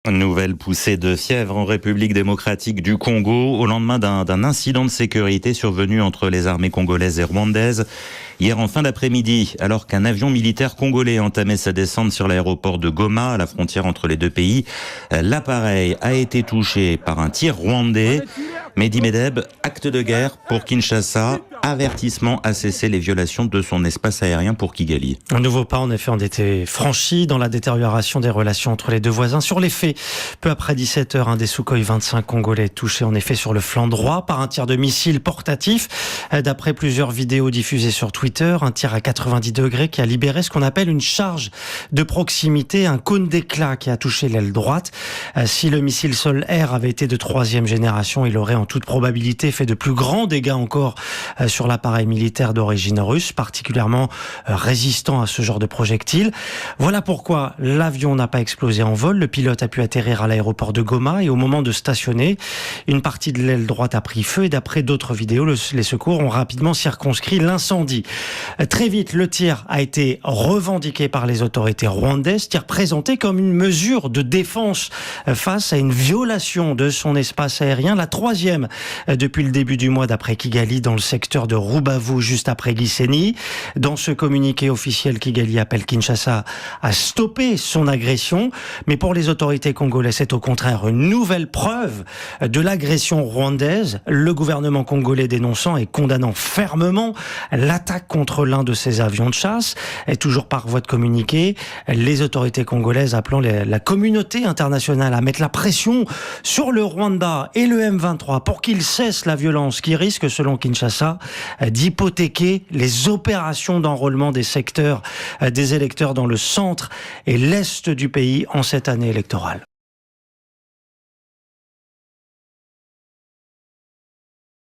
Nouvelle poussée de fièvre en République démocratique du Congo au lendemain d'un incident de sécurité survenu entre les armées congolaises et rwandaises hier en fin d'après-midi, alors qu'un avion militaire congolais entamait sa descente sur l'aéroport de Goma, à la frontière entre les deux pays. L'appareil a été touché par un tir rwandais. Mehdi Medeb, acte de guerre pour Kinshasa, avertissement à cesser les violations de son espace aérien pour Kigali. Un nouveau pas en effet en été franchi dans la détérioration des relations entre les deux voisins. Sur les faits, peu après 17h, un des Sukhoi 25 congolais est touché en effet sur le flanc droit par un tir de missile portatif. D'après plusieurs vidéos diffusées sur Twitter, un tir à 90 degrés qui a libéré ce qu'on appelle une charge de proximité, un cône d'éclat qui a touché l'aile droite. Si le missile sol-air avait été de 3e génération, il aurait en toute probabilité fait de plus grands dégâts encore sur l'appareil militaire d'origine russe, particulièrement résistant à ce genre de projectiles. Voilà pourquoi l'avion n'a pas explosé en vol. Le pilote a pu atterrir à l'aéroport de Goma et au moment de stationner, une partie de l'aile droite a pris feu et d'après d'autres vidéos, les secours ont rapidement circonscrit l'incendie. Très vite, le tir a été revendiqué par les autorités rwandaises, tir présenté comme une mesure de défense face à une violation de son espace aérien, la 3e depuis le début du mois d'après Kigali dans le secteur de Rubavu, juste après Gisenyi. Dans ce communiqué officiel, Kigali appelle Kinshasa à stopper son agression. Mais pour les autorités congolaises, c'est au contraire une nouvelle preuve de l'agression rwandaise. Le gouvernement congolais dénonçant et condamnant fermement l'attaque contre l'un de ses avions de chasse. Et toujours par voie de communiqué, les autorités congolaises appelant la communauté internationale à mettre la pression sur le Rwanda et le M23 pour qu'ils cessent la violence qui risque, selon Kinshasa, d'hypothéquer les opérations d'enrôlement des secteurs des électeurs dans le centre et l'est du pays en cette année électorale.